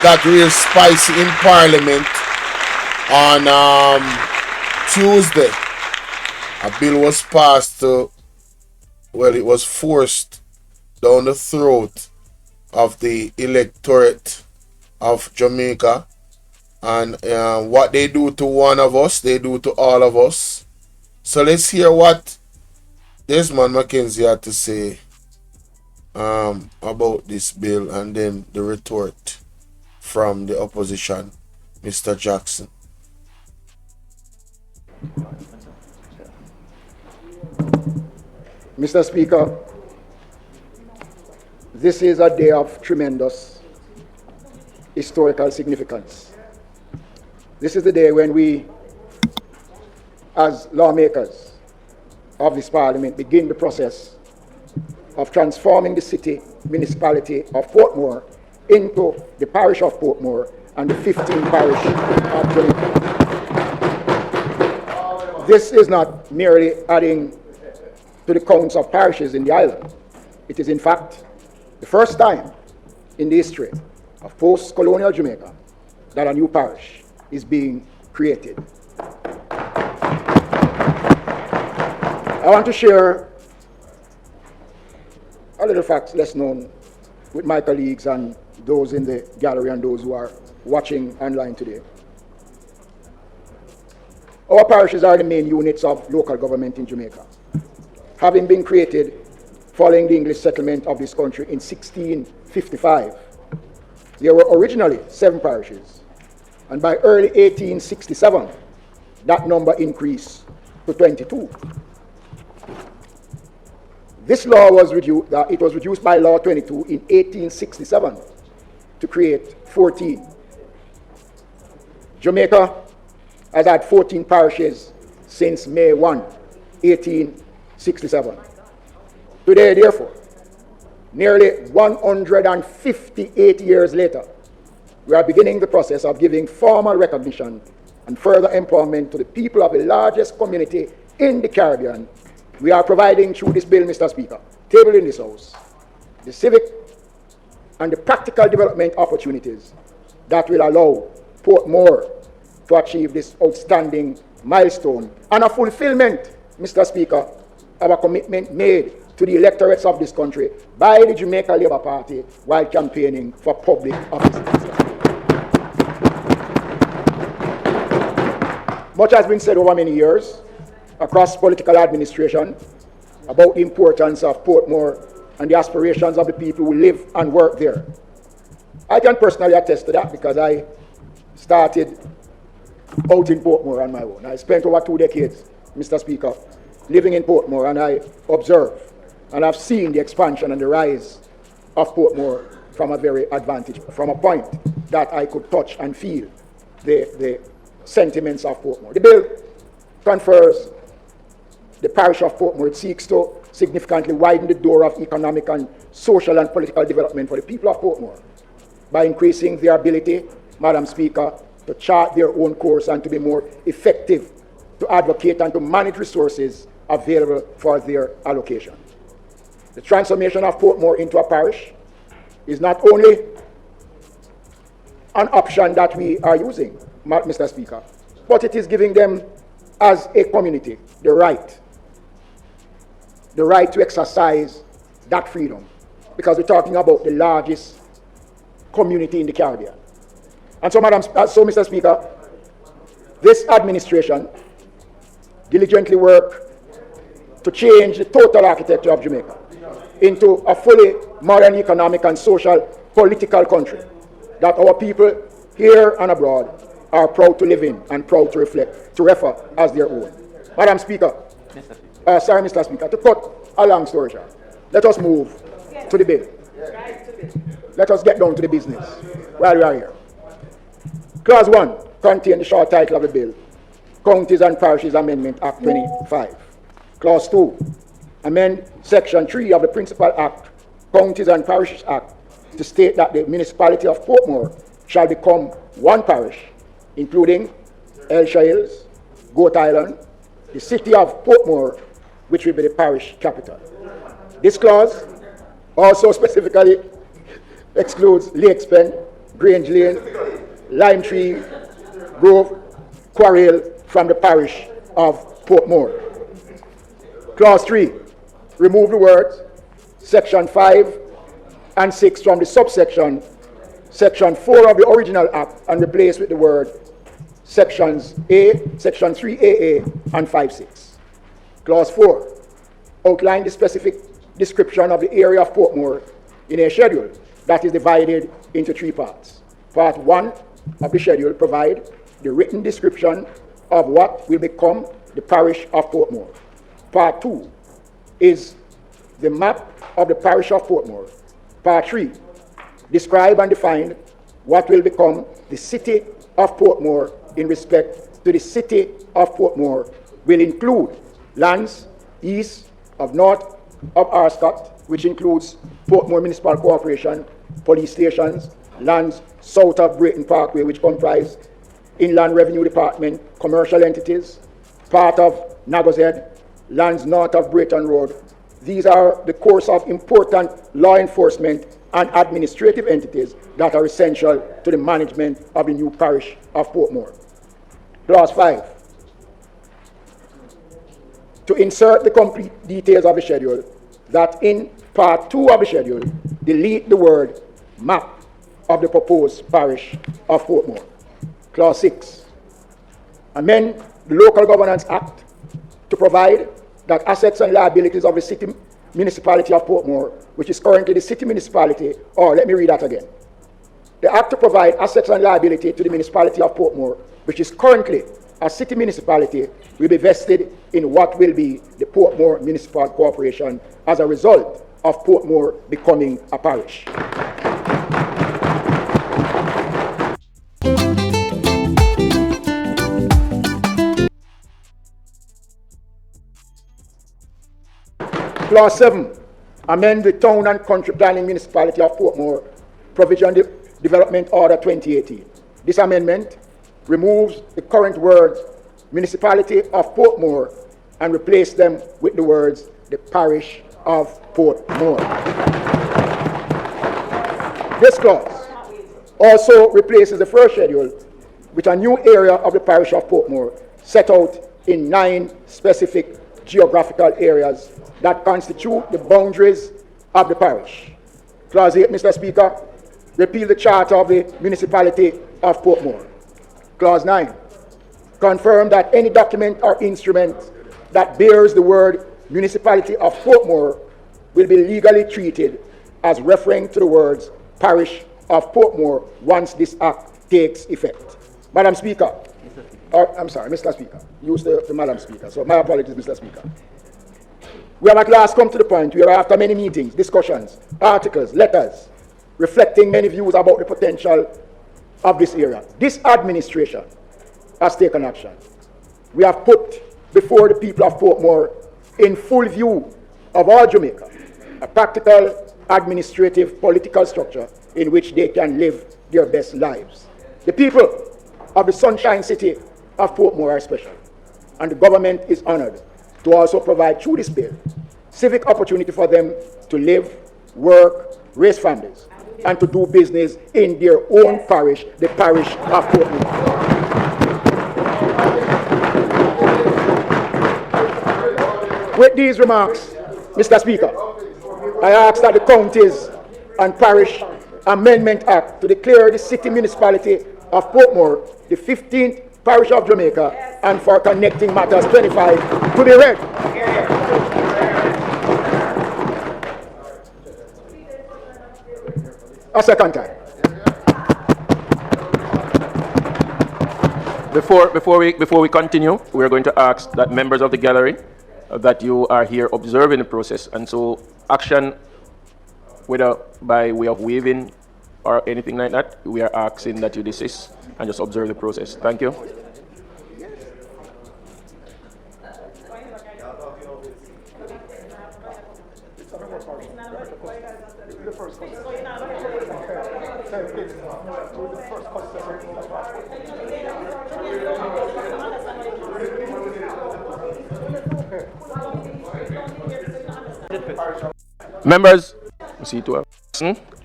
got real spicy in Parliament on Tuesday. A bill was passed to, well, it was forced down the throat of the electorate of Jamaica. And what they do to one of us, they do to all of us. So let's hear what Desmond Mckenzie had to say about this bill, and then the retort from the opposition, Mr. Jackson. Mr. Speaker, this is a day of tremendous historical significance. This is the day when we, as lawmakers of this Parliament, begin the process of transforming the city municipality of Portmore into the parish of Portmore and the 15th parish of Jamaica. This is not merely adding to the counts of parishes in the island. It is in fact the first time in the history of post-colonial Jamaica that a new parish is being created. I want to share a little facts less known with my colleagues and those in the gallery and those who are watching online today. Our parishes are the main units of local government in Jamaica, having been created following the English settlement of this country in 1655. There were originally 7 parishes, and by early 1867, that number increased to 22. This law was reduced by Law 22 in 1867 to create 14. Jamaica has had 14 parishes since May 1, 1867. Today, therefore, nearly 158 years later, we are beginning the process of giving formal recognition and further empowerment to the people of the largest community in the Caribbean. We are providing through this bill, Mr. Speaker, tabled in this House, the civic and the practical development opportunities that will allow Portmore to achieve this outstanding milestone and a fulfillment, Mr. Speaker, of a commitment made to the electorates of this country by the Jamaica Labour Party while campaigning for public office. Much has been said over many years across political administration about the importance of Portmore and the aspirations of the people who live and work there. I can personally attest to that because I started out in Portmore on my own. I spent over 2 decades, Mr. Speaker, living in Portmore, and I observed and I've seen the expansion and the rise of Portmore from a very from a point that I could touch and feel the sentiments of Portmore. The bill confers the parish of Portmore. It seeks to significantly widen the door of economic and social and political development for the people of Portmore by increasing their ability, Madam Speaker, to chart their own course and to be more effective to advocate and to manage resources available for their allocation. The transformation of Portmore into a parish is not only an option that we are using, Mr. Speaker, but it is giving them as a community the right to exercise that freedom, because we're talking about the largest community in the Caribbean. And so, Mr. Speaker, this administration diligently worked to change the total architecture of Jamaica into a fully modern economic and social political country that our people here and abroad are proud to live in and proud to refer as their own. Madam Speaker, Mr. Speaker, to cut a long story short, let us move to the bill. Let us get down to the business while we are here. Clause 1 contains the short title of the bill, Counties and Parishes Amendment Act 25. Clause 2, amend Section 3 of the Principal Act, Counties and Parishes Act, to state that the municipality of Portmore shall become one parish, including El Shails, Goat Island, the city of Portmore, which will be the parish capital. This clause also specifically excludes Lakespen, Grange Lane, Lime Tree, Grove, Quarrel from the parish of Portmore. Clause 3, remove the words Section 5 and 6 from the subsection Section 4 of the original Act and replace with the word Sections A, Section 3AA and 5.6. Clause 4, outline the specific description of the area of Portmore in a schedule that is divided into 3 parts. Part 1 of the schedule provide the written description of what will become the parish of Portmore. Part 2 is the map of the parish of Portmore. Part 3, describe and define what will become the city of Portmore in respect to the city of Portmore will include lands east of north of Arscott, which includes Portmore Municipal Corporation, police stations, lands south of Brayton Parkway, which comprise Inland Revenue Department, commercial entities, part of Nagozed, lands north of Brayton Road. These are the course of important law enforcement and administrative entities that are essential to the management of the new parish of Portmore. Clause 5. To insert the complete details of the schedule, that in part 2 of the schedule, delete the word map of the proposed parish of Portmore. Clause 6. Amend the Local Governance Act to provide that assets and liabilities of the city municipality of Portmore, which is currently the city municipality, or let me read that again. The Act to provide assets and liability to the municipality of Portmore, which is currently a city municipality, will be vested in what will be the Portmore Municipal Corporation as a result of Portmore becoming a parish. Clause 7, amend the Town and Country Planning Municipality of Portmore Provision Development Order 2018. This amendment removes the current words Municipality of Portmore and replace them with the words the Parish of Portmore. This clause also replaces the first schedule with a new area of the Parish of Portmore set out in 9 specific geographical areas that constitute the boundaries of the parish. Clause 8, Mr. Speaker, repeal the charter of the municipality of Portmore. Clause 9, confirm that any document or instrument that bears the word municipality of Portmore will be legally treated as referring to the words parish of Portmore once this act takes effect. Madam Speaker, I'm sorry, Mr. Speaker, use the Madam Speaker, so my apologies, Mr. Speaker. We have at last come to the point where after many meetings, discussions, articles, letters, reflecting many views about the potential of this area, this administration has taken action. We have put before the people of Portmore, in full view of all Jamaica, a practical, administrative, political structure in which they can live their best lives. The people of the Sunshine City of Portmore are special, and the government is honored to also provide through this bill civic opportunity for them to live, work, raise families, and to do business in their own parish, the parish of Portmore. With these remarks, Mr. Speaker, I ask that the Counties and Parish Amendment Act to declare the city municipality of Portmore the 15th parish of Jamaica and for connecting matters 25 to be read. A second time. Before we continue, we are going to ask that members of the gallery that you are here observing the process, and so action, whether by way of waving or anything like that, we are asking that you desist and just observe the process. Thank you. Members, see to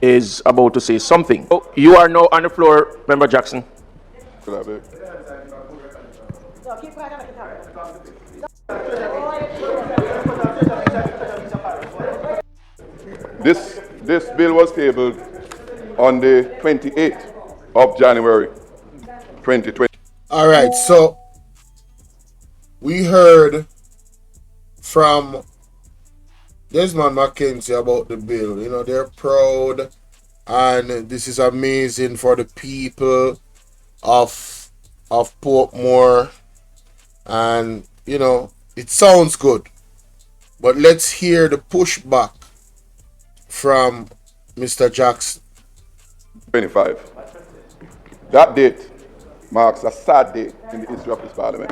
is about to say something. Oh, you are now on the floor, Member Jackson. This bill was tabled on the 28th of January 2020. All right, so we heard from Desmond Mckenzie about the bill. You know, they're proud, and this is amazing for the people of Portmore, and you know, it sounds good. But let's hear the pushback from Mr. Jackson. 25. That date marks a sad day in the history of this parliament.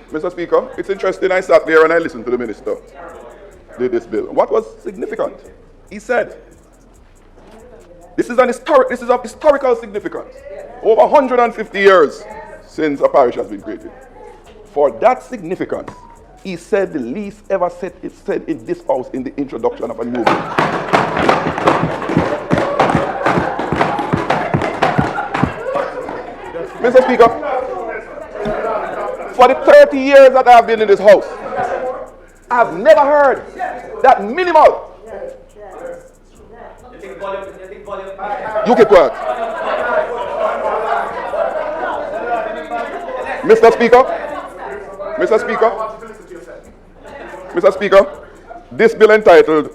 Mr. Speaker, it's interesting. I sat there and I listened to the minister did this bill. What was significant? He said, this is of historical significance. Over 150 years since a parish has been created. For that significance, he said the least ever said in this house in the introduction of a new bill. Mr. Speaker, for the 30 years that I have been in this house, I have never heard that minimal. You keep quiet. Mr. Speaker, this bill entitled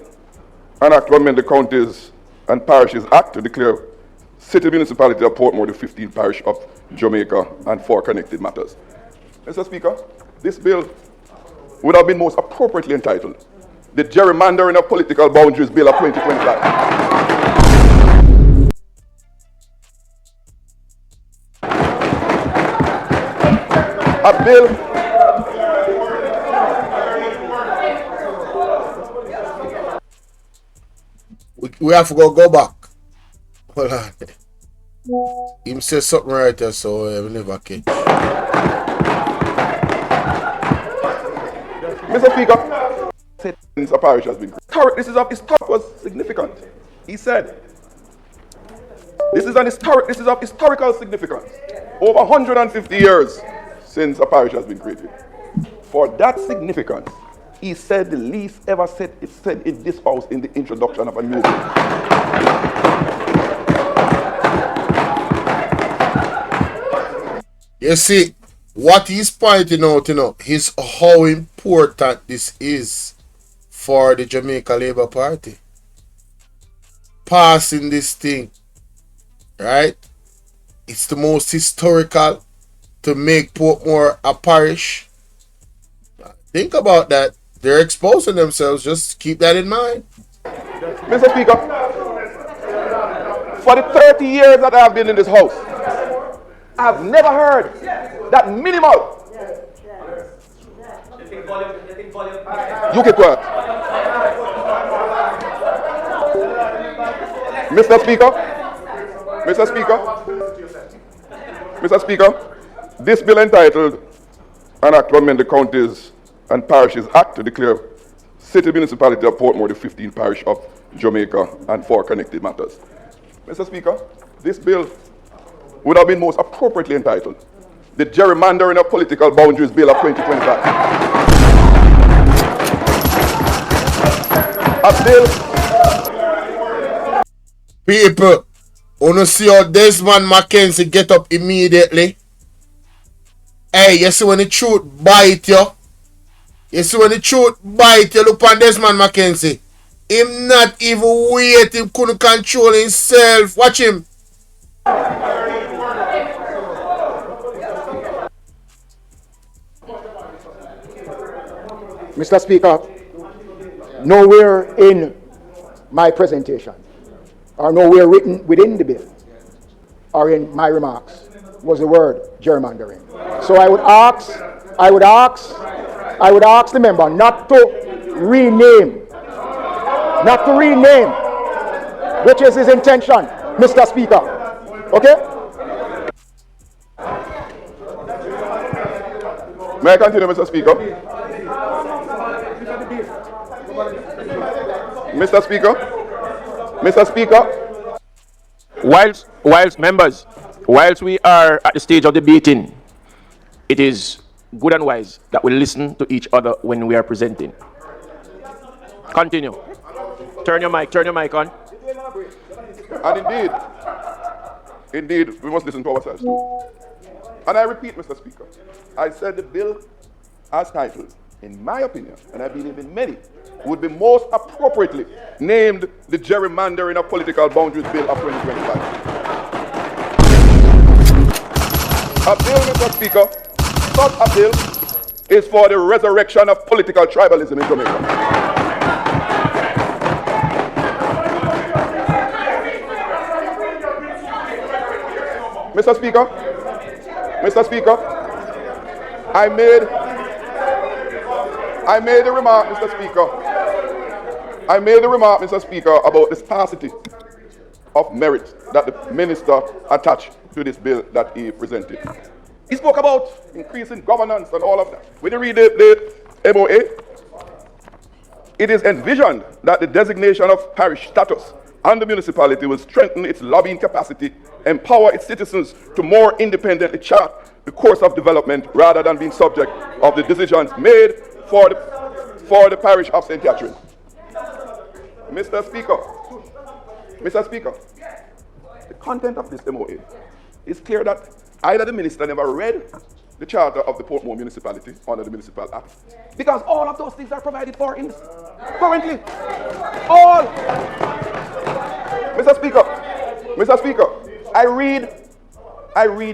An Act to Amend the Counties and Parishes Act to declare City Municipality of Portmore the 15th Parish of Jamaica and 4 connected matters. Mr. Speaker, this bill would have been most appropriately entitled the Gerrymandering of Political Boundaries Bill of 2025. A bill we have to go back. Hold on. Him say something right there, so we never catch. Mr. Speaker, since a parish has been created, this was significant. He said, this is of historical significance. Over 150 years since a parish has been created. For that significance, he said the least ever said in this house in the introduction of a new bill. You see, what he's pointing out, is how important this is for the Jamaica Labour Party. Passing this thing, right? It's the most historical to make Portmore a parish. Think about that. They're exposing themselves. Just keep that in mind. Mr. Speaker, for the 30 years that I have been in this house, I have never heard that minimal. You keep quiet. Mr. Speaker, this bill entitled An Act to Amend the Counties and Parishes Act to declare City Municipality of Portmore the 15th Parish of Jamaica and 4 connected matters. Mr. Speaker, this bill would have been most appropriately entitled the Gerrymandering of Political Boundaries Bill of 2025. A bill. People, wanna see how Desmond Mckenzie get up immediately? Hey, you see when the truth bite you? Look on Desmond Mckenzie. Him not even wait, him couldn't control himself. Watch him. Mr. Speaker, nowhere in my presentation or nowhere written within the bill or in my remarks was the word gerrymandering. So I would ask the member not to rename, which is his intention, Mr. Speaker. Okay? May I continue, Mr. Speaker? Mr. Speaker, Mr. Speaker, Whilst members, whilst we are at the stage of debating, it is good and wise that we listen to each other when we are presenting. Continue. Turn your mic on. and indeed, we must listen to ourselves too. And I repeat, Mr. Speaker, I said the bill as titled, in my opinion, and I believe in many, would be most appropriately named the Gerrymandering of Political Boundaries Bill of 2025. A bill, Mr. Speaker, such a bill is for the resurrection of political tribalism in Jamaica. Mr. Speaker, I made a remark, Mr. Speaker, about the sparsity of merit that the minister attached to this bill that he presented. He spoke about increasing governance and all of that. When you read the MOA, it is envisioned that the designation of parish status and the municipality will strengthen its lobbying capacity, empower its citizens to more independently chart the course of development rather than being subject of the decisions made for the parish of St. Catherine. Mr. Speaker, the content of this MOA is clear that either the minister never read the charter of the Portmore municipality under the Municipal Act, because all of those things are provided for in currently. All. Mr. Speaker, I read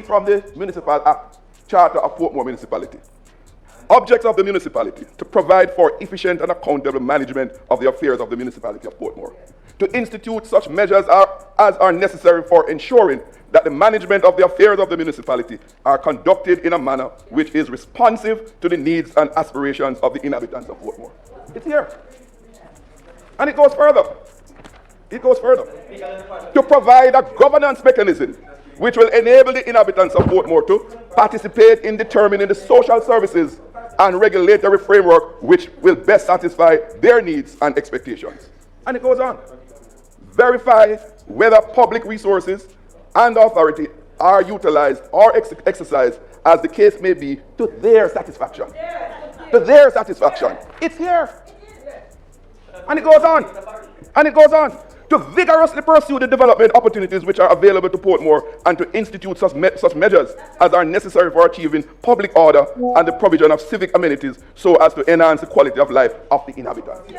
from the Municipal Act, Charter of Portmore Municipality. Objects of the municipality to provide for efficient and accountable management of the affairs of the municipality of Portmore, to institute such measures as are necessary for ensuring that the management of the affairs of the municipality are conducted in a manner which is responsive to the needs and aspirations of the inhabitants of Portmore. It's here. And it goes further. To provide a governance mechanism which will enable the inhabitants of Portmore to participate in determining the social services and regulatory framework which will best satisfy their needs and expectations. And it goes on. Verify whether public resources and authority are utilized or exercised as the case may be to their satisfaction. It's here. And it goes on. To vigorously pursue the development opportunities which are available to Portmore and to institute such measures as are necessary for achieving public order and the provision of civic amenities so as to enhance the quality of life of the inhabitants.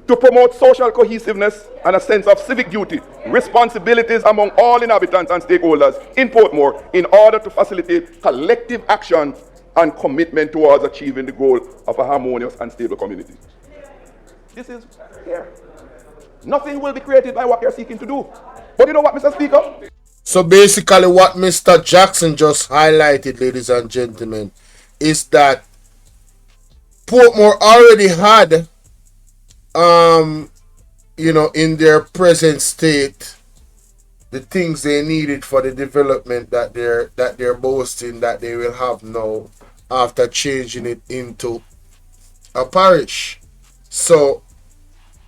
To promote social cohesiveness and a sense of civic duty, responsibilities among all inhabitants and stakeholders in Portmore in order to facilitate collective action and commitment towards achieving the goal of a harmonious and stable community. This is here. Nothing will be created by what you're seeking to do. But you know what, Mr. Speaker? So basically what Mr. Jackson just highlighted, ladies and gentlemen, is that Portmore already had, in their present state, the things they needed for the development that they're boasting that they will have now after changing it into a parish. So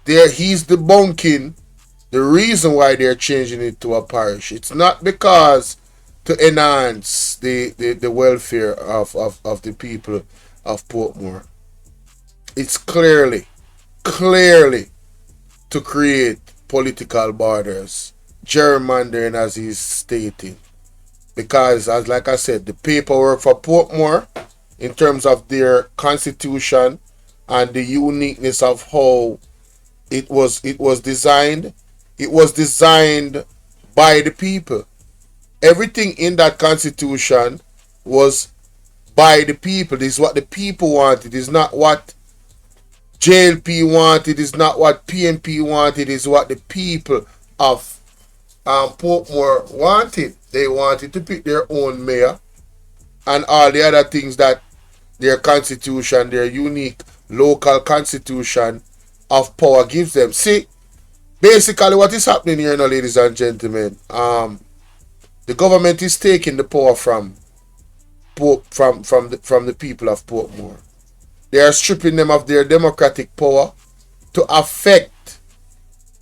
he's debunking the reason why they're changing it to a parish. It's not because to enhance the welfare of the people of Portmore. It's clearly to create political borders, gerrymandering as he's stating. Because, like I said, the paperwork for Portmore, in terms of their constitution and the uniqueness of how it was designed by the people. Everything in that constitution was by the people. This is what the people wanted. It's not what JLP wanted. It's not what PNP wanted. It's what the people of Portmore wanted. They wanted to pick their own mayor and all the other things that their constitution, their unique local constitution of power gives them. See, basically what is happening here now, ladies and gentlemen, the government is taking the power from the people of Portmore. They are stripping them of their democratic power to affect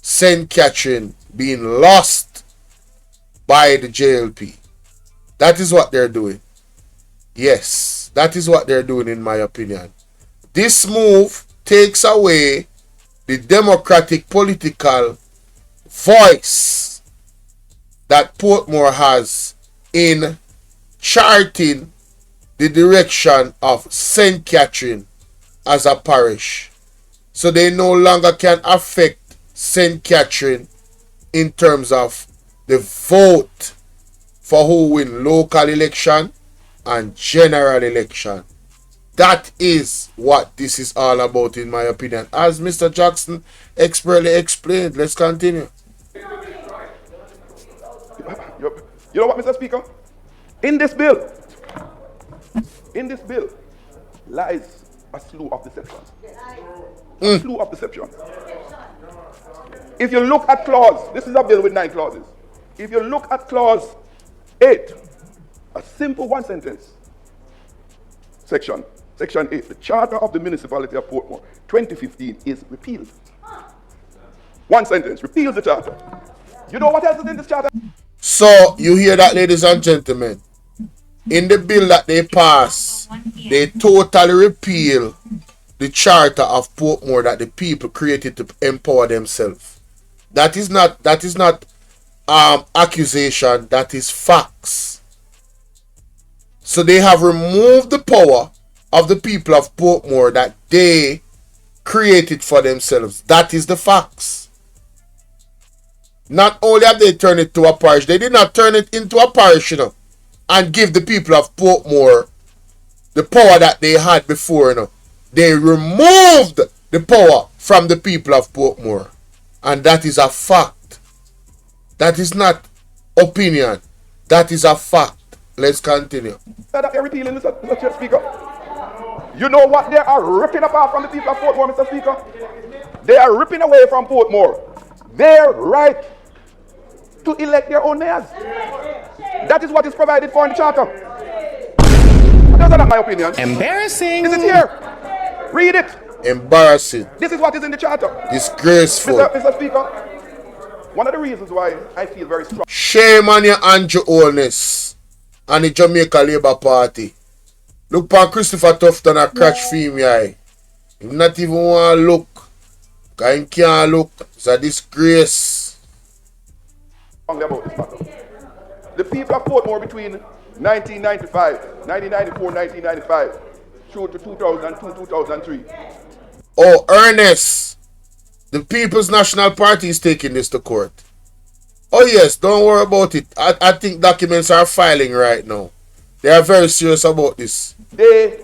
St. Catherine being lost by the JLP. That is what they're doing. Yes, that is what they're doing in my opinion. This move takes away the democratic political voice that Portmore has in charting the direction of St. Catherine as a parish. So they no longer can affect St. Catherine in terms of the vote for who win local election and general election. That is what this is all about in my opinion. As Mr. Jackson expertly explained, let's continue. You know what, Mr. Speaker? In this bill lies a slew of deceptions. A slew of deceptions. If you look at clause, this is a bill with 9 clauses. If you look at clause 8, a simple one sentence, section 8, the Charter of the Municipality of Portmore, 2015 is repealed. One sentence, repeals the charter. You know what else is in this charter? So, you hear that, ladies and gentlemen? In the bill that they pass, they totally repeal the charter of Portmore that the people created to empower themselves. That is not accusation, that is facts. So they have removed the power of the people of Portmore that they created for themselves. That is the facts. Not only have they turned it to a parish, they did not turn it into a parish, and give the people of Portmore the power that they had before, They removed the power from the people of Portmore. And that is a fact. That is not opinion. That is a fact. Let's continue. That they're repealing, Mr. Speaker. You know what they are ripping apart from the people of Portmore, Mr. Speaker? They are ripping away from Portmore their right to elect their own mayors. That is what is provided for in the charter. Those are not my opinions. Embarrassing. Is it here? Read it. Embarrassing. This is what is in the charter. Disgraceful. Mr. Speaker, one of the reasons why I feel very strong. Shame on your Andrew Holness and the Jamaica Labour Party. Look for Christopher Tufton and Cratch Femia. He not even want to look. Because he can't look. It's a disgrace. About this matter. The people of Portmore between 1994, 1995, through to 2002, 2003. Oh, Ernest. The People's National Party is taking this to court. Oh yes, don't worry about it. I think documents are filing right now. They are very serious about this. They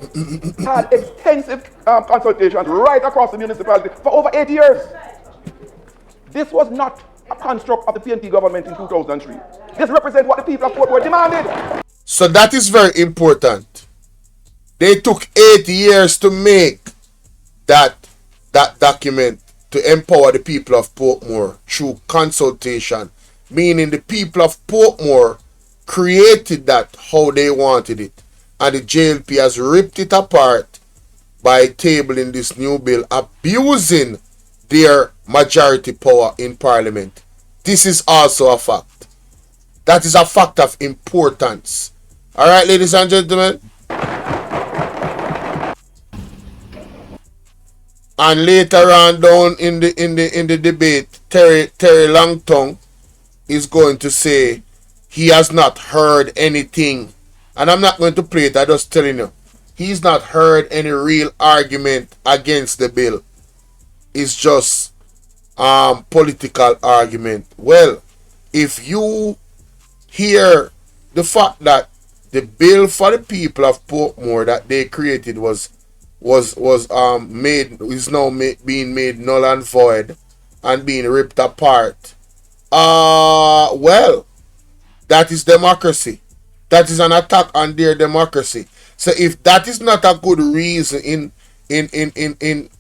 had extensive consultations right across the municipality for over 8 years. This was not a construct of the PNP government in 2003. This represents what the people of Portmore demanded. So that is very important. They took 8 years to make that document to empower the people of Portmore through consultation. Meaning the people of Portmore created that how they wanted it. And the JLP has ripped it apart by tabling this new bill, abusing their majority power in Parliament. This is also a fact. That is a fact of importance. Alright, ladies and gentlemen. And later on down in the debate, Terry Longtongue is going to say he has not heard anything. And I'm not going to play it, I'm just telling you. He's not heard any real argument against the bill. It's just political argument. Well, if you hear the fact that the bill for the people of Portmore that they created is now being made null and void and being ripped apart. Well, that is democracy. That is an attack on their democracy. So if that is not a good reason in the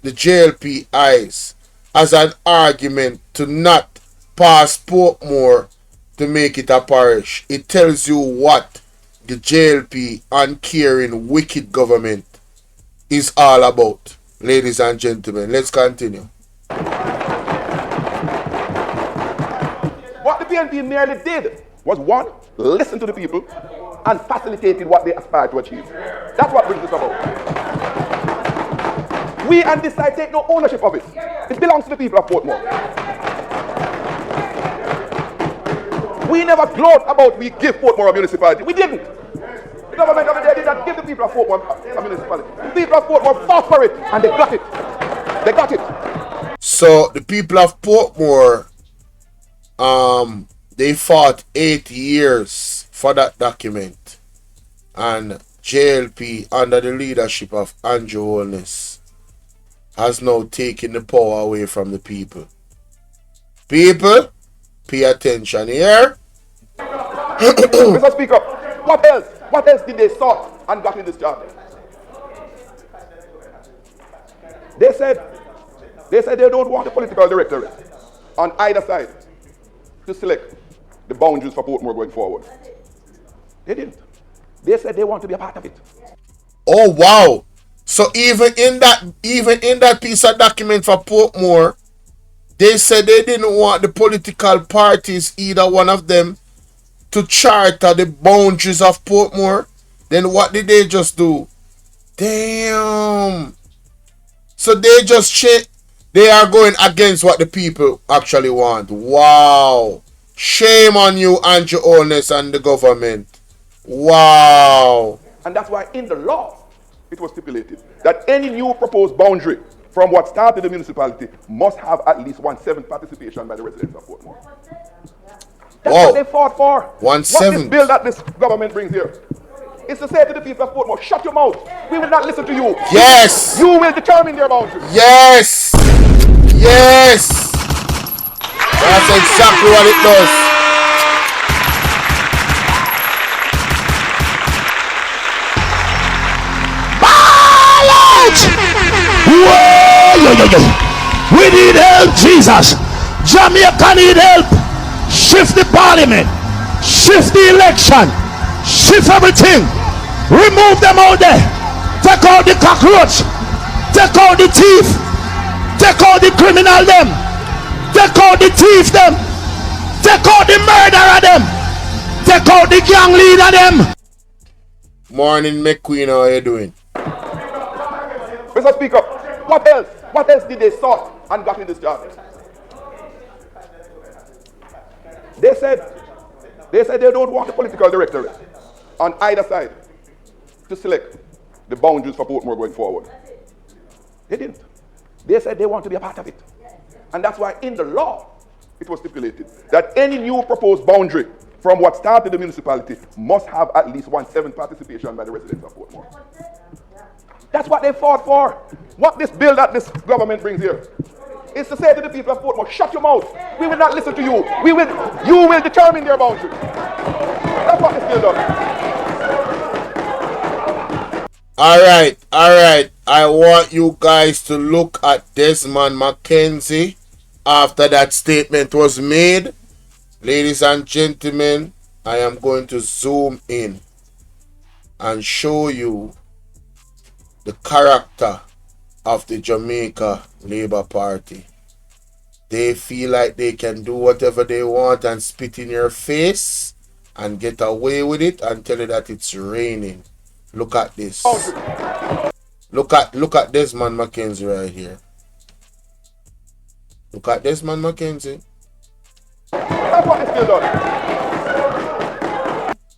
JLP eyes as an argument to not pass Portmore to make it a parish, it tells you what the JLP uncaring wicked government is all about. ladies and gentlemen. Let's continue. What the PNP merely did was one, listen to the people and facilitated what they aspired to achieve. That's what brings this about. We and this side take no ownership of it. It belongs to the people of Portmore. We never gloat about we give Portmore a municipality. We didn't. The government of the day did not give the people of Portmore a municipality. The people of Portmore fought for it and they got it. They got it. So the people of Portmore, they fought 8 years for that document, and JLP under the leadership of Andrew Holness has now taken the power away from the people. People, pay attention here. Mr. Speaker, what else? What else did they sort and got in this job? They said they don't want a political directorate on either side to select the boundaries for Portmore going forward. They didn't. They said they want to be a part of it. Oh wow! So even in that piece of document for Portmore, they said they didn't want the political parties, either one of them, to charter the boundaries of Portmore. Then what did they just do? Damn! So they are going against what the people actually want. Wow! Shame on you, Andrew Holness and the government. Wow! And that's why in the law, it was stipulated that any new proposed boundary from what started the municipality must have at least 1/7 participation by the residents of Portmore. That's what they fought for. 1/7. What this bill that this government brings here is to say to the people of Portmore, shut your mouth. We will not listen to you. Yes! You will determine their boundaries. Yes! Yes! That's exactly what it does. Whoa! We need help, Jesus. Jamaica need help. Shift the parliament. Shift the election. Shift everything. Remove them out there. Take out the cockroach. Take out the thief. Take out the criminal them. Take out the thief them. Take out the murderer them. Take out the gang leader them. Morning, McQueen. How are you doing? Mr. Speaker, what else? What else did they sort and got in this job? They said they don't want a political directorate on either side to select the boundaries for Portmore going forward. They didn't. They said they want to be a part of it. And that's why in the law, it was stipulated that any new proposed boundary from what started the municipality must have at least 1/7 participation by the residents of Portmore. That's what they fought for. What this bill that this government brings here is to say to the people of Portmore, shut your mouth. We will not listen to you. You will determine their boundaries. That's what this bill does. All right. I want you guys to look at Desmond Mckenzie after that statement was made. Ladies and gentlemen, I am going to zoom in and show you the character of the Jamaica Labour Party. They feel like they can do whatever they want and spit in your face and get away with it and tell you that it's raining. Look at this. Look at Desmond Mckenzie right here. Look at Desmond Mckenzie. That's what this bill does.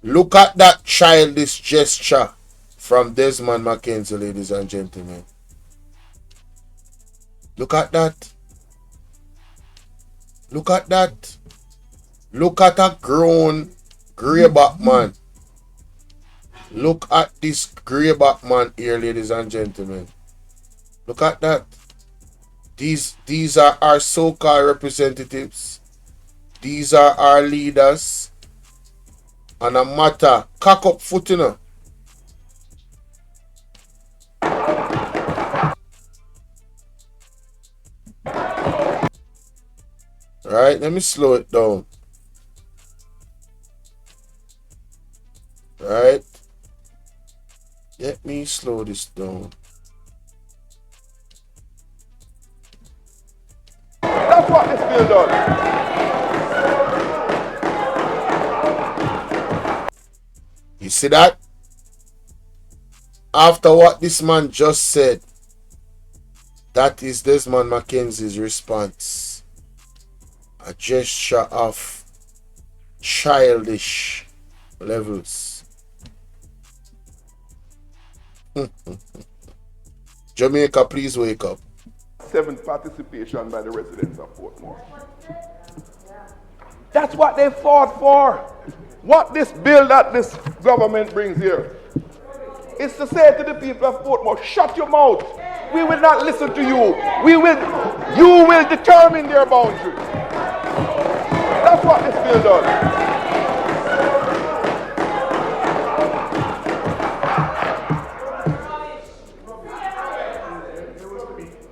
Look at that childish gesture from Desmond Mckenzie, ladies and gentlemen. Look at that. Look at that. Look at a grown greyback man. Look at this greyback man here, ladies and gentlemen. Look at that. These are our so-called representatives. These are our leaders. And a matter, cock up foot, you know. Right, let me slow it down. Right. Let me slow this down. bill does? You see that? After what this man just said, that is Desmond Mckenzie's response. A gesture of childish levels. Jamaica, please wake up. 7th participation by the residents of Portmore. That's what they fought for. What this bill that this government brings here is to say to the people of Portmore, shut your mouth. We will not listen to you. You will determine their boundaries. That's what this bill does.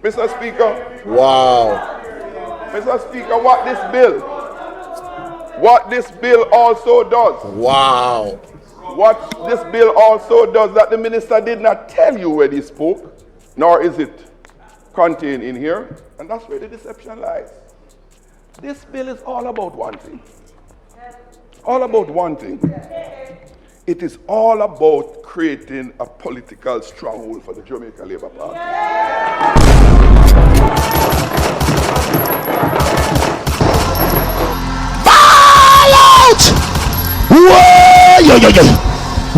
Mr. Speaker. Wow. Mr. Speaker, what this bill also does. Wow. What this bill also does that the minister did not tell you when he spoke, nor is it contained in here, and that's where the deception lies. This bill is all about one thing. All about one thing. It is all about creating a political stronghold for the Jamaica Labour Party. Fall out! Whoa! Yo, yo, yo.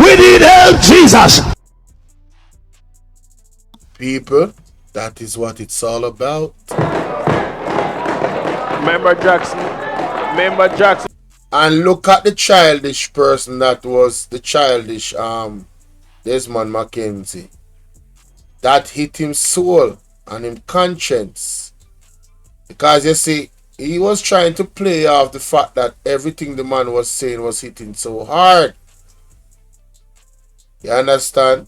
We need help, Jesus. People, that is what it's all about. Member Jackson. And look at the childish person that was the childish Desmond Mckenzie. That hit him soul and him conscience. Because you see, he was trying to play off the fact that everything the man was saying was hitting so hard. You understand?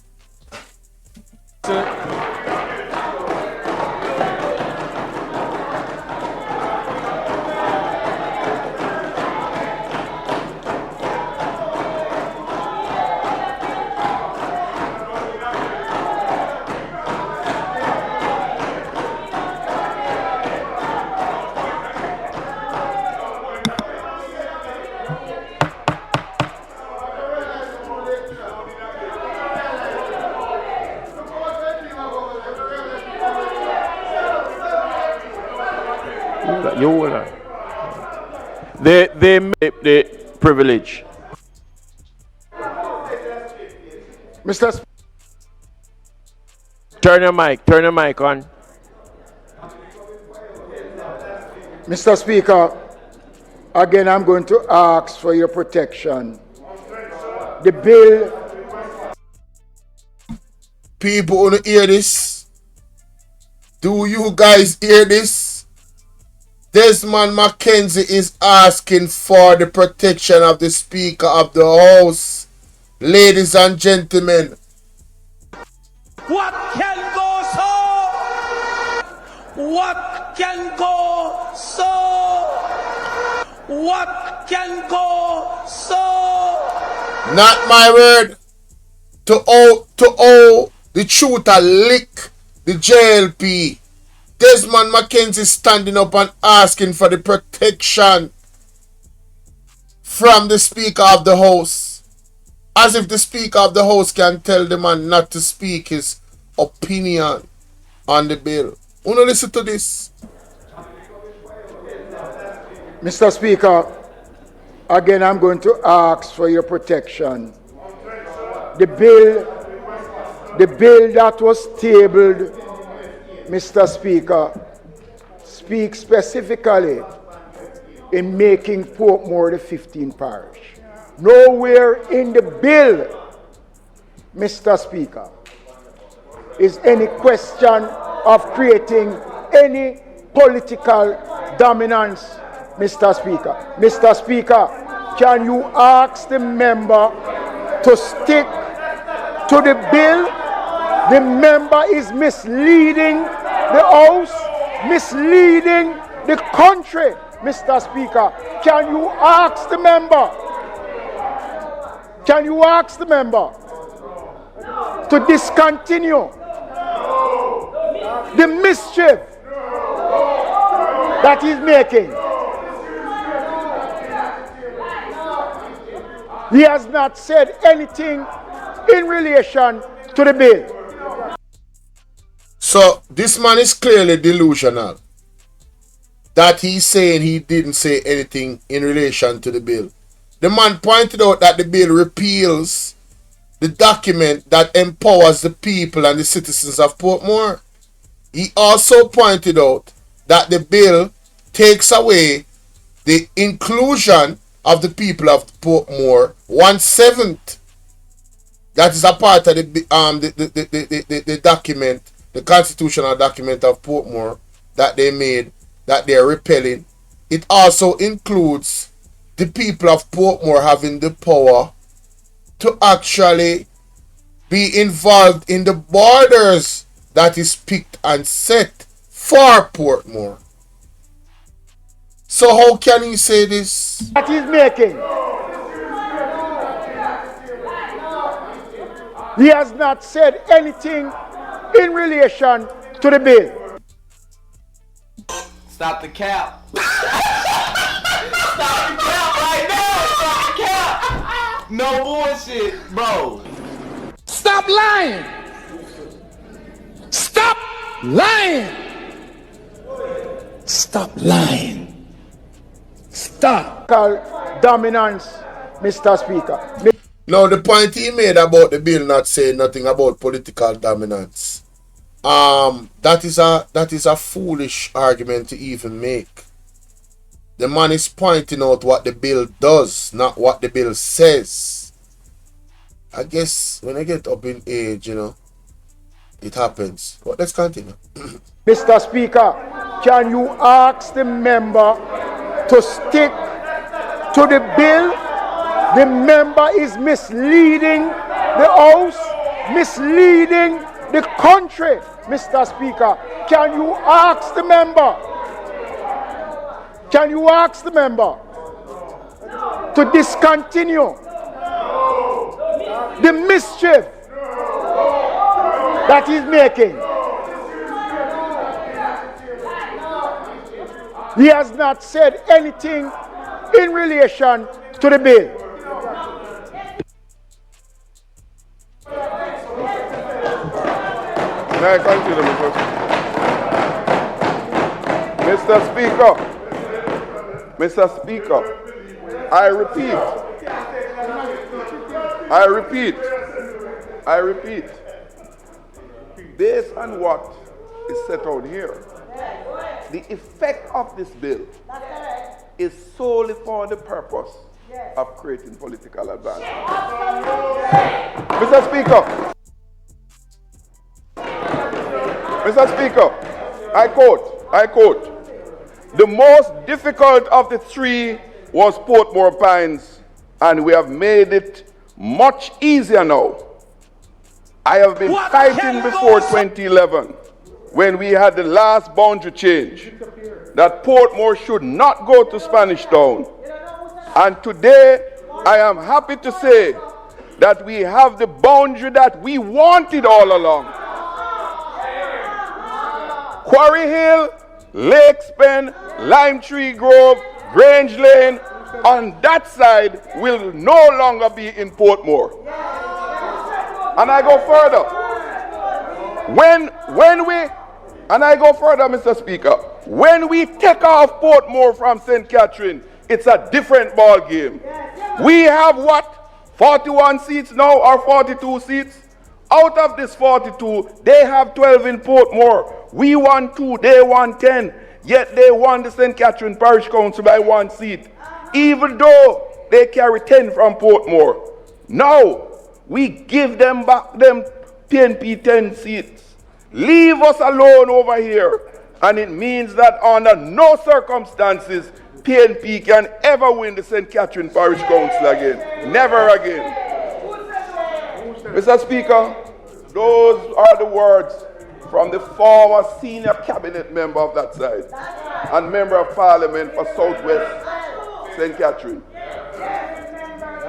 They make the privilege. Mr. Turn your mic on. Mr. Speaker, again, I'm going to ask for your protection. The bill. People wanna hear this? Do you guys hear this? Desmond Mckenzie is asking for the protection of the Speaker of the House. Ladies and gentlemen. What can go so? What can go so? What can go so? Not my word. To owe the truth a lick the JLP. Desmond Mckenzie standing up and asking for the protection from the Speaker of the House. As if the Speaker of the House can tell the man not to speak his opinion on the bill. Wanna listen to this? Mr. Speaker, again, I'm going to ask for your protection. The bill that was tabled, Mr. Speaker, speaks specifically in making Portmore the 15th parish. Nowhere in the bill, Mr. Speaker, is any question of creating any political dominance, Mr. Speaker. Mr. Speaker, can you ask the member to stick to the bill? The member is misleading the House, misleading the country, Mr. Speaker. Can you ask the member? Can you ask the member to discontinue the mischief that he's making. He has not said anything in relation to the bill. So this man is clearly delusional. That he's saying he didn't say anything in relation to the bill. The man pointed out that the bill repeals the document that empowers the people and the citizens of Portmore. He also pointed out that the bill takes away the inclusion of the people of Portmore 1/7. That is a part of the document, the constitutional document of Portmore that they made, that they are repelling. It also includes the people of Portmore having the power to actually be involved in the borders that is picked and set for Portmore. So how can he say this? That he's making. He has not said anything in relation to the bill. Stop the cap. Stop the cap right now. Stop the cap. No bullshit, bro. Stop lying. Stop lying. Stop lying. Stop. Dominance, Mr. Speaker. Now the point he made about the bill not saying nothing about political dominance, that is a foolish argument to even make. The man is pointing out what the bill does, not what the bill says. I guess when I get up in age, it happens. But let's continue. Mr. Speaker, can you ask the member to stick to the bill? The member is misleading the House, misleading the country, Mr. Speaker. Can you ask the member? Can you ask the member to discontinue the mischief that he's making? He has not said anything in relation to the bill. May I continue, Mr. Speaker? Mr. Speaker, I repeat, based on what is set out here, the effect of this bill is solely for the purpose of creating political advantage. Mr. Speaker, I quote, the most difficult of the three was Portmore Pines, and we have made it much easier now. I have been fighting before 2011, when we had the last boundary change, that Portmore should not go to Spanish Town. And today, I am happy to say that we have the boundary that we wanted all along. Quarry Hill, Lakes Pen, Lime Tree Grove, Grange Lane, on that side will no longer be in Portmore. And I go further. Mr. Speaker, when we take off Portmore from St. Catherine, it's a different ball game. We have 41 seats now, or 42 seats? Out of this 42, they have 12 in Portmore. We won 2, they won 10. Yet they won the St. Catherine Parish Council by 1 seat, even though they carry 10 from Portmore. Now, we give them back them PNP 10 seats. Leave us alone over here. And it means that under no circumstances, PNP can ever win the St. Catherine Parish Council again. Never again. Mr. Speaker, those are the words from the former senior cabinet member of that side and member of parliament for Southwest St. Catherine.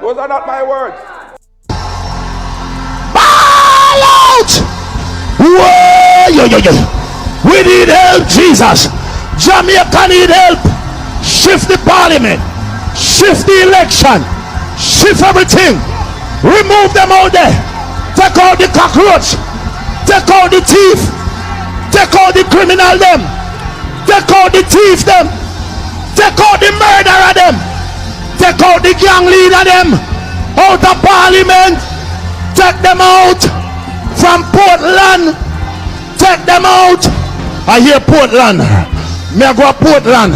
Those are not my words. Ball out! Whoa! We need help, Jesus. Jamaica need help. Shift the parliament. Shift the election. Shift everything. Remove them out there. Take out the cockroach. Take out the thief. Take out the criminal them. Take out the thief them. Take out the murderer them. Take out the gang leader them. Out of parliament. Take them out from Portland. Take them out. I hear Portland. Me I go to Portland.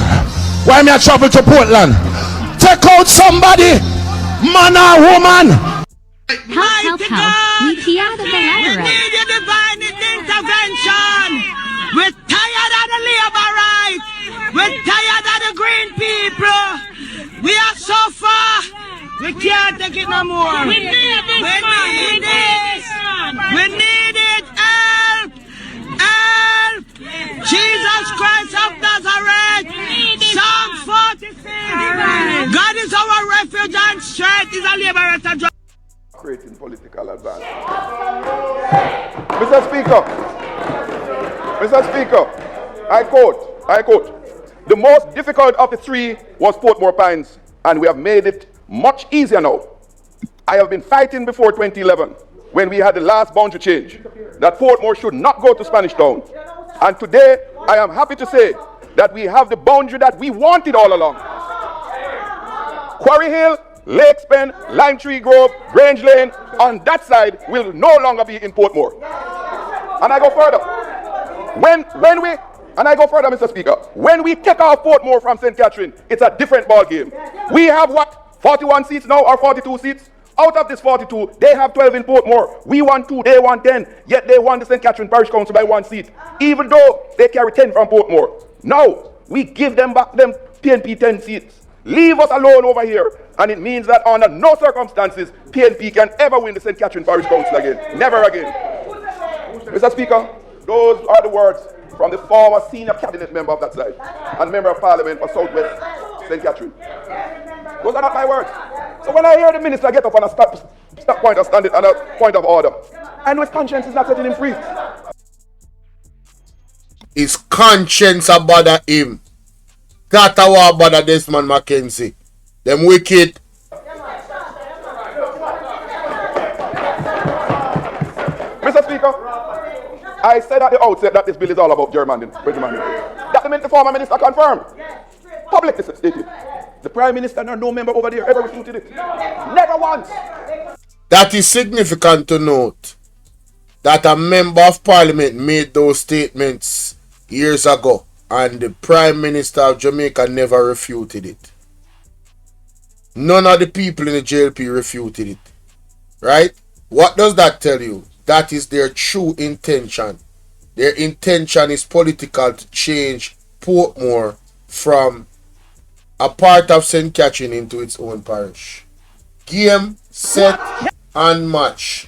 Why me I travel to Portland? Take out somebody, man or woman. Help. We key out of the ladder. We need your divine intervention. We're tired of the labor rights. We're tired of the green people. We are so far. We can't take it no more. We need this. We need this. We need it. Help. Help. Jesus Christ of Nazareth. Psalm 46. God is our refuge and strength. Is a liberator. Creating political advantage. Mr. Speaker, I quote, the most difficult of the three was Portmore Pines, and we have made it much easier now. I have been fighting before 2011, when we had the last boundary change, that Portmore should not go to Spanish Town. And today, I am happy to say that we have the boundary that we wanted all along. Quarry Hill, Lakes Pen, Lime Tree Grove, Grange Lane, on that side will no longer be in Portmore. And I go further. Mr. Speaker, when we take out Portmore from St. Catherine, it's a different ball game. We have 41 seats now, or 42 seats? Out of this 42, they have 12 in Portmore. We want 2, they want 10, yet they won the St. Catherine Parish Council by 1 seat, even though they carry 10 from Portmore. Now, we give them back them PNP 10 seats. Leave us alone over here. And it means that under no circumstances, PNP can ever win the St. Catherine Parish Council again. Never again. Mr. Speaker, those are the words from the former senior cabinet member of that side and member of parliament for Southwest St. Catherine. Those are not my words. So when I hear the minister get up on a point of order, I know his conscience is not setting him free. His conscience bother him. That what bother Desmond Mckenzie. Them wicked. Mr. Speaker, I said at the outset that this bill is all about gerrymandering. That the former minister confirmed. Publicly stated. The Prime Minister and no member over there ever refuted it. Never once. That is significant to note that a member of parliament made those statements years ago and the Prime Minister of Jamaica never refuted it. None of the people in the JLP refuted it. Right? What does that tell you? That is their true intention. Their intention is political to change Portmore from a part of St. Catherine into its own parish. Game, set, and match.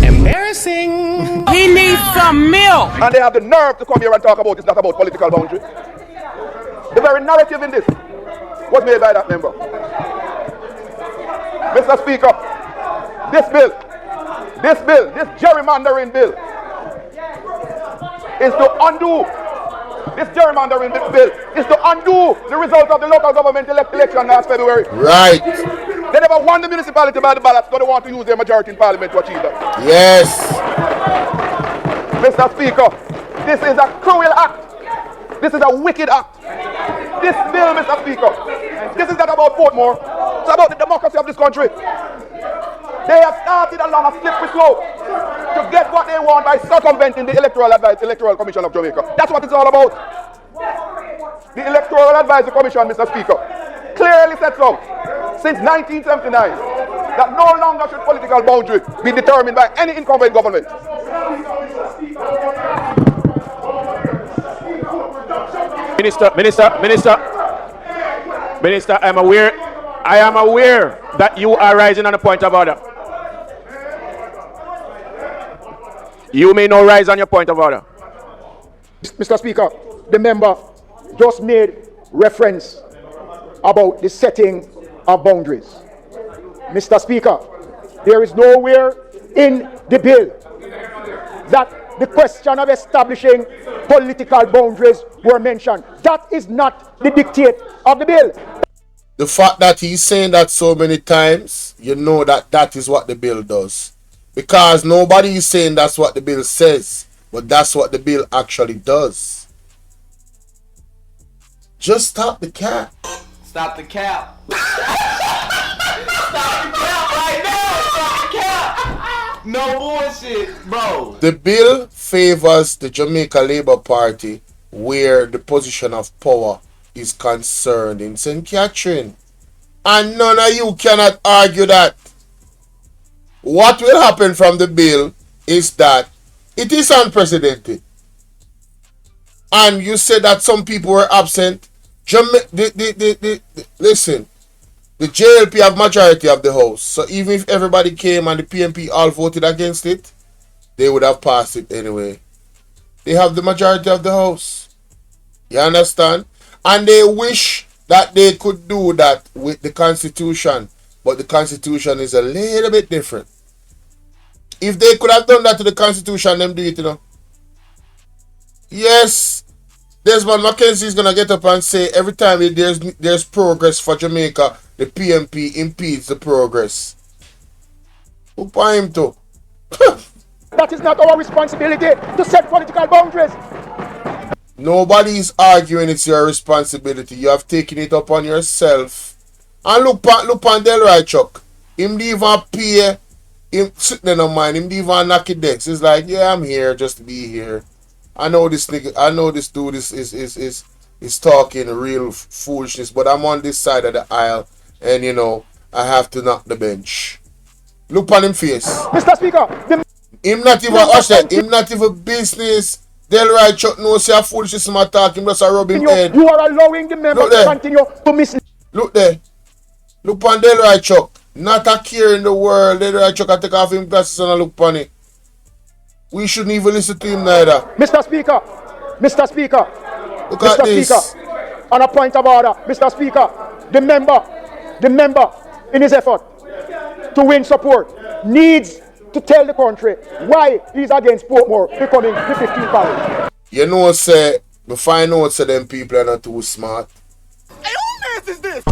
Embarrassing. He needs some milk. And they have the nerve to come here and talk about it's not about political boundary. The very narrative in this was made by that member. Mr. Speaker, this gerrymandering bill is to undo. This gerrymandering bill is to undo the result of the local government election last February. Right. They never won the municipality by the ballots, so they want to use their majority in parliament to achieve that. Yes. Mr. Speaker, this is a cruel act. This is a wicked act. This bill, Mr. Speaker, this is not about Portmore. It's about the democracy of this country. They have started along a slippery slope to get what they want by circumventing the Electoral Commission of Jamaica. That's what it's all about. The Electoral Advisory Commission, Mr. Speaker, clearly sets out since 1979 that no longer should political boundary be determined by any incumbent government. Minister, I am aware that you are rising on a point of order. You may now rise on your point of order. Mr. Speaker, the member just made reference about the setting of boundaries. Mr. Speaker, there is nowhere in the bill that the question of establishing political boundaries were mentioned. That is not the dictate of the bill. The fact that he's saying that so many times, you know that that is what the bill does. Because nobody is saying that's what the bill says, but that's what the bill actually does. Just stop the cap. Stop the cap. Stop the cap right now. Stop the cap. No bullshit, bro. The bill favors the Jamaica Labour Party where the position of power is concerned in St. Catherine. And none of you cannot argue that. What will happen from the bill is that it is unprecedented. And you said that some people were absent. Listen, the JLP have majority of the House. So even if everybody came and the PMP all voted against it, they would have passed it anyway. They have the majority of the House. You understand? And they wish that they could do that with the Constitution. But the Constitution is a little bit different. If they could have done that to the Constitution, them do it, you know. Yes, Desmond Mckenzie is going to get up and say every time there's progress for Jamaica, the PMP impedes the progress. Who buy him to? That is not our responsibility to set political boundaries. Nobody is arguing it's your responsibility. You have taken it upon yourself. And look on Delroy Chuck. Him didn't even pay him sitting in a mind. Him didn't even knock it decks. It's like, yeah, I'm here just to be here. I know this nigga, I know this dude is talking real foolishness, but I'm on this side of the aisle and you know, I have to knock the bench. Look on him face. Mr. Speaker, him not even usher, him not even business. Delroy Chuck knows say foolishness in my talk, him just a rub him head. You are allowing the member to continue to mislead. Look there. Look on Delroy Chuck. Not a care in the world. Delroy Chuck can take off him glasses and look on it. We shouldn't even listen to him neither. Mr. Speaker, look at this. Speaker, on a point of order, Mr. Speaker, the member in his effort to win support needs to tell the country why he's against Portmore becoming the 15th parish. You know, say, before I know, say them people are not too smart. Hey, who mans is this?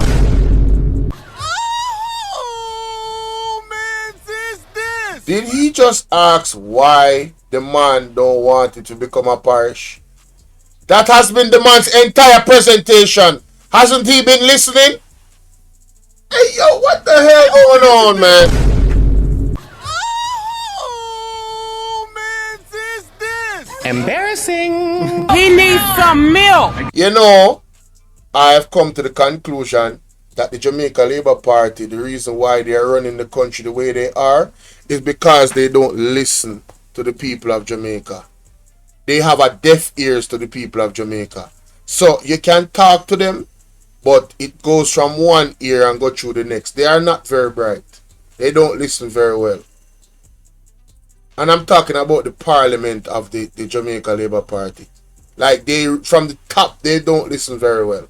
Did he just ask why the man don't want it to become a parish? That has been the man's entire presentation. Hasn't he been listening? Hey, yo, what the hell going on, man? Embarrassing. He needs some milk. You know, I have come to the conclusion that the Jamaica Labour Party, the reason why they are running the country the way they are, is because they don't listen to the people of Jamaica. They have a deaf ears to the people of Jamaica. So you can talk to them, but it goes from one ear and go through the next. They are not very bright. They don't listen very well. And I'm talking about the parliament of the Jamaica Labour Party. Like they, from the top, they don't listen very well.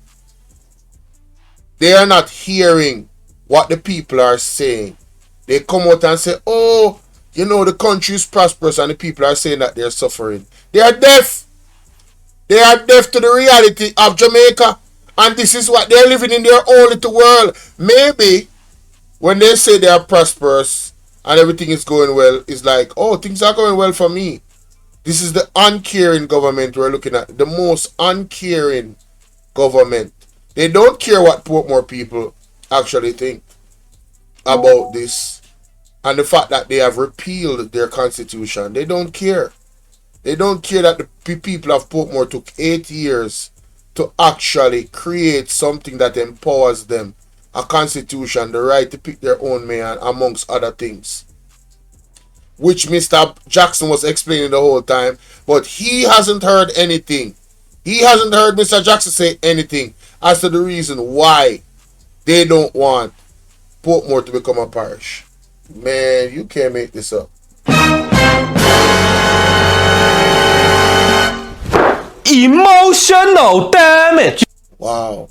They are not hearing what the people are saying. They come out and say, oh, you know, the country is prosperous and the people are saying that they're suffering. They are deaf. They are deaf to the reality of Jamaica. And this is what they're living in their own little world. Maybe when they say they are prosperous and everything is going well, it's like, oh, things are going well for me. This is the uncaring government we're looking at. The most uncaring government. They don't care what Portmore people actually think about this. And the fact that they have repealed their constitution. They don't care. They don't care that the people of Portmore took 8 years to actually create something that empowers them. A constitution, the right to pick their own mayor, amongst other things. Which Mr. Jackson was explaining the whole time. But he hasn't heard anything. He hasn't heard Mr. Jackson say anything as to the reason why they don't want Portmore to become a parish. Man, you can't make this up. Emotional damage. Wow.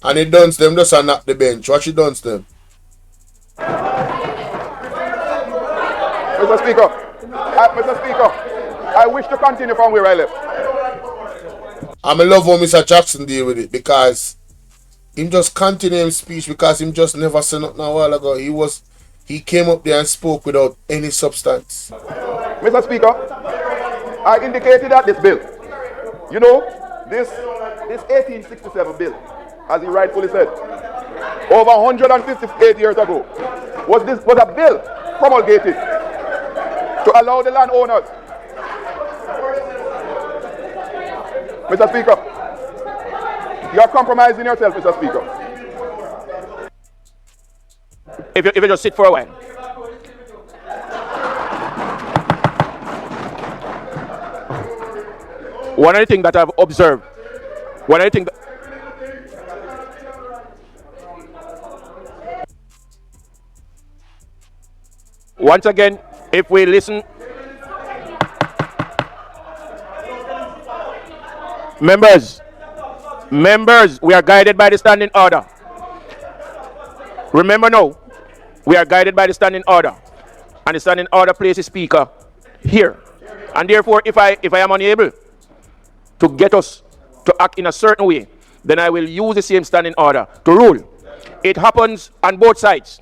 And it done them just knock the bench. What she done them? Mr. Speaker, I wish to continue from where I left. I'm in love how Mr. Jackson deal with it because him just continue his speech because him just never said nothing a while ago. He came up there and spoke without any substance. Mr. Speaker, I indicated that this bill, you know, this 1867 bill, as he rightfully said, over 158 years ago, was a bill promulgated to allow the landowners. Mr. Speaker, you are compromising yourself, Mr. Speaker. If you just sit for a while. One of the things that I've observed, once again, if we listen, members, we are guided by the standing order. Remember now, we are guided by the standing order, and the standing order places speaker here. And therefore, if I am unable to get us to act in a certain way, then I will use the same standing order to rule. It happens on both sides.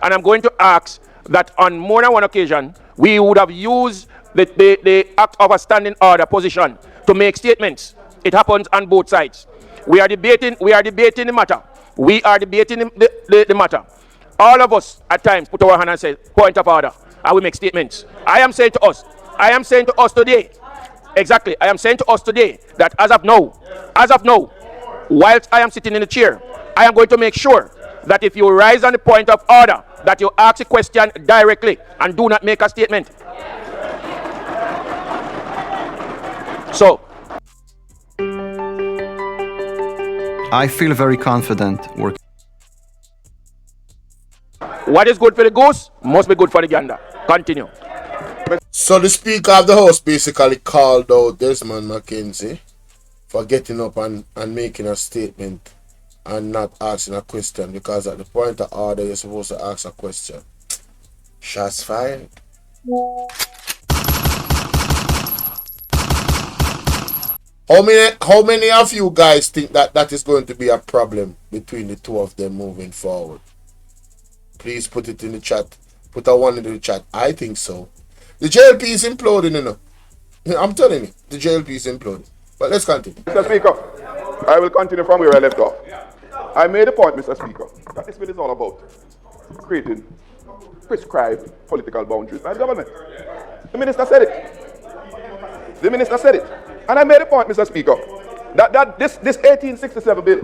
And I'm going to ask that on more than one occasion, we would have used the act of a standing order position to make statements. It happens on both sides. We are debating the matter. We are debating the matter. All of us at times put our hand and say, point of order, and we make statements. I am saying to us today, exactly, I am saying to us today that as of now, whilst I am sitting in the chair, I am going to make sure that if you rise on the point of order, that you ask a question directly and do not make a statement. So, I feel very confident working. What is good for the goose must be good for the gander. Continue. So the Speaker of the House basically called out Desmond Mckenzie for getting up and making a statement and not asking a question, because at the point of order you're supposed to ask a question. Shots fired. How many of you guys think that is going to be a problem between the two of them moving forward? Please put it in the chat. Put a one in the chat. I think so. The JLP is imploding, you know. I'm telling you, the JLP is imploding. But let's continue. Mr. Speaker, I will continue from where I left off. I made a point, Mr. Speaker, that this bill is all about creating prescribed political boundaries by the government. The minister said it. And I made a point, Mr. Speaker, that this 1867 bill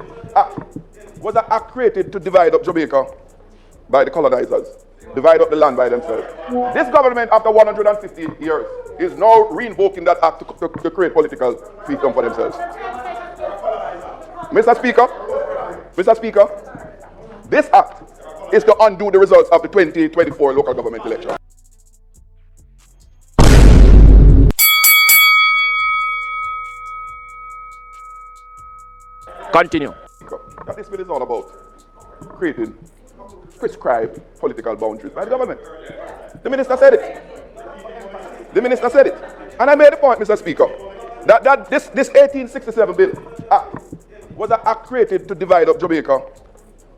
was an act created to divide up Jamaica by the colonizers, divide up the land by themselves. This government, after 150 years, is now reinvoking that act to create political freedom for themselves. Mr. Speaker, this act is to undo the results of the 2024 local government election. Continue. That this bill is all about creating prescribed political boundaries by the government. The minister said it. And I made a point, Mr. Speaker, that this 1867 bill was an act created to divide up Jamaica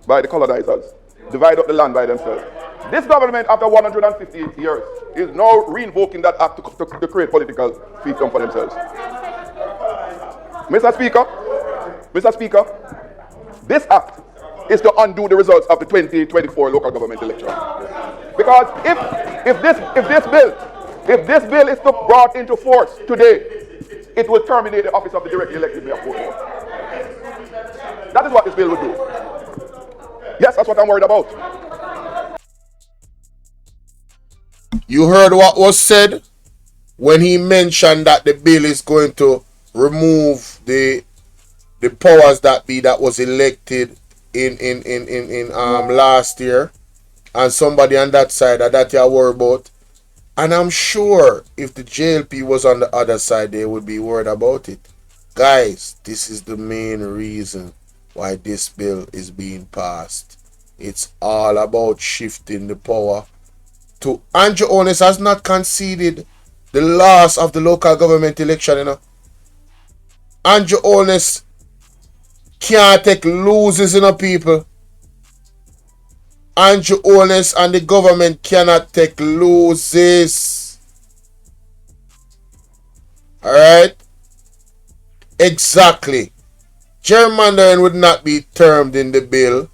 by the colonizers, divide up the land by themselves. This government, after 150 years, is now reinvoking that act to create political freedom for themselves. Mr. Speaker, this act is to undo the results of the 2024 local government election. Because if this bill is brought into force today, it will terminate the office of the directly elected mayor of Portmore. That is what this bill will do. Yes, that's what I'm worried about. You heard what was said when he mentioned that the bill is going to remove the powers that was elected in last year, and somebody on that side that you worry about. And I'm sure if the JLP was on the other side, they would be worried about it. Guys, this is the main reason why this bill is being passed. It's all about shifting the power to Andrew Onis has not conceded the loss of the local government election, you know. Andrew Holness can't take losses, you know, people. Andrew Holness and the government cannot take losses. Alright? Exactly. Gerrymandering would not be termed in the bill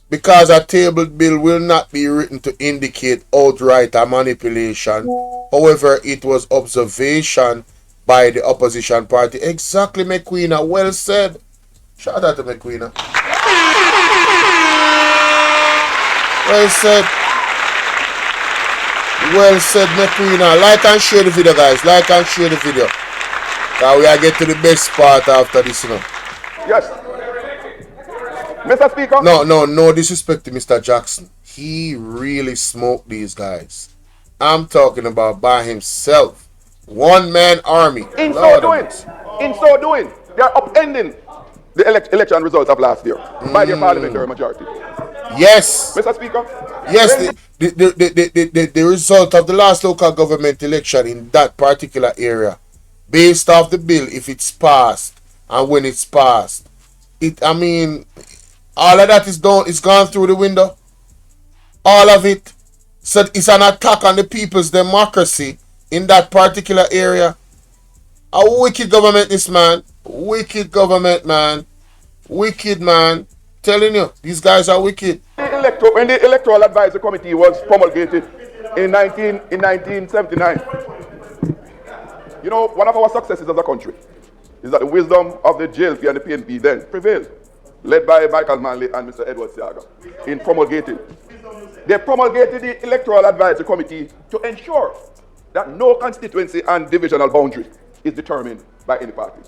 because a tabled bill will not be written to indicate outright a manipulation. However, it was observation by the opposition party. Exactly, McQueen. Well said. Shout out to McQueen. Well said. Well said, McQueen. Like and share the video, guys. Like and share the video. Now we are getting to the best part after this, you know. Yes. Mr. Speaker? No disrespect to Mr. Jackson. He really smoked these guys. I'm talking about by himself. One-man army. In so doing, they are upending the election results of last year by their parliamentary majority. Yes. Mr. Speaker? Yes, the result of the last local government election in that particular area, based off the bill, if it's passed, and when it's passed, all of that is done, it's gone through the window. All of it. So it's an attack on the people's democracy in that particular area. A wicked government, this man. Wicked government, man. Wicked, man. Telling you, these guys are wicked. When the Electoral Advisory Committee was promulgated in 1979, you know, one of our successes as a country is that the wisdom of the JLP and the PNP then prevailed, led by Michael Manley and Mr. Edward Siaga, in promulgating. They promulgated the Electoral Advisory Committee to ensure that no constituency and divisional boundary is determined by any party.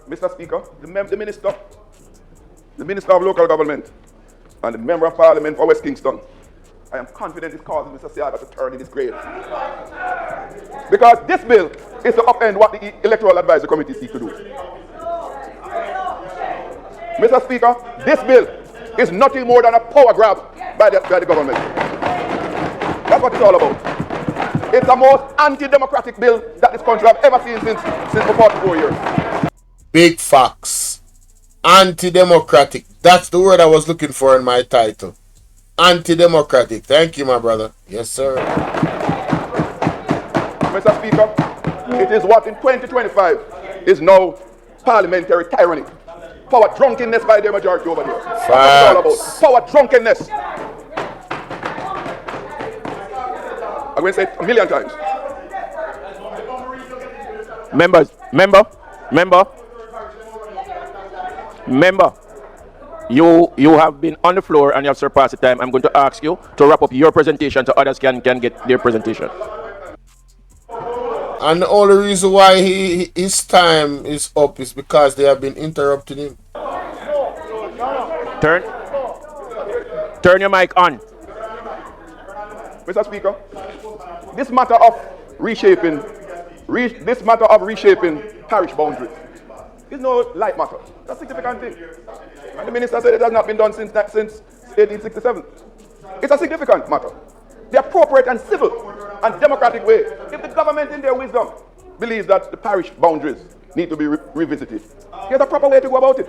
Mr. Speaker, the Minister of Local Government, and the Member of Parliament for West Kingston, I am confident this causes Mr. Siaga to turn in his grave. Because this bill is to upend what the Electoral Advisory Committee seeks to do. Mr. Speaker, this bill is nothing more than a power grab by the government. That's what it's all about. It's the most anti-democratic bill that this country has ever seen since for 44 years. Big facts. Anti-democratic. That's the word I was looking for in my title. Anti-democratic. Thank you, my brother. Yes, sir. Mr. Speaker, it is what in 2025 is now parliamentary tyranny. Power drunkenness by the majority over there. That's what it's all about. Power drunkenness. I'm going to say it a million times. Member, you have been on the floor and you have surpassed the time. I'm going to ask you to wrap up your presentation so others can get their presentation. And the only reason why his time is up is because they have been interrupting him. Turn your mic on. Mr. Speaker, this matter of reshaping parish boundaries is no light matter. That's a significant thing. And the minister said it has not been done since 1867. It's a significant matter. The appropriate and civil and democratic way, if the government in their wisdom believes that the parish boundaries need to be revisited, here's a proper way to go about it.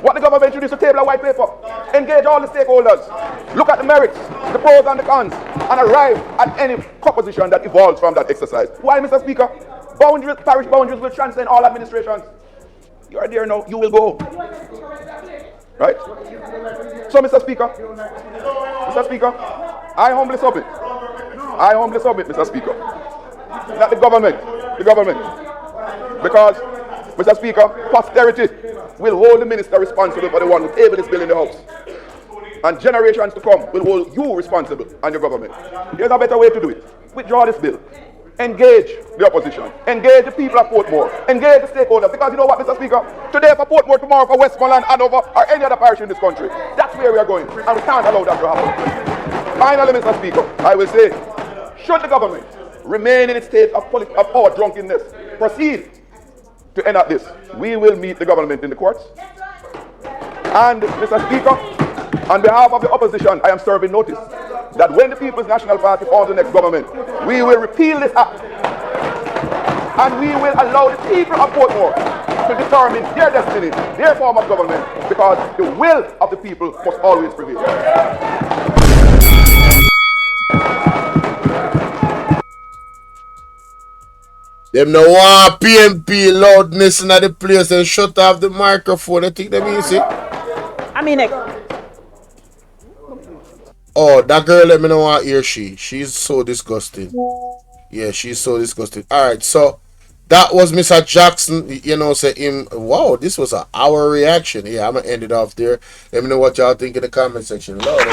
What the government should do is to table a white paper, engage all the stakeholders, look at the merits, the pros and the cons, and arrive at any proposition that evolves from that exercise. Why, Mr. Speaker? Parish boundaries will transcend all administrations. You are there now, you will go. Right? So, Mr. Speaker, I humbly submit, Mr. Speaker, that the government, because, Mr. Speaker, posterity will hold the minister responsible for the one who tabled this bill in the House. And generations to come will hold you responsible and your government. Here's a better way to do it. Withdraw this bill. Engage the opposition. Engage the people of Portmore. Engage the stakeholders. Because you know what, Mr. Speaker? Today for Portmore, tomorrow for Westmoreland, Hanover, or any other parish in this country. That's where we are going. And we can't allow that to happen. Finally, Mr. Speaker, I will say, should the government remain in its state of power drunkenness, proceed to enact this, we will meet the government in the courts. And, Mr. Speaker, on behalf of the opposition, I am serving notice that when the People's National Party forms the next government, we will repeal this act And we will allow the people of Portmore to determine their destiny, their form of government, because the will of the people must always prevail. Them no want PNP loudness in the place and shut off the microphone. I think them easy. I mean, oh, that girl, let me know what hear she. She's so disgusting. Yeah, she's so disgusting. Alright, so that was Mr. Jackson. You know, say him. Wow, this was an hour reaction. Yeah, I'm gonna end it off there. Let me know what y'all think in the comment section. Lord,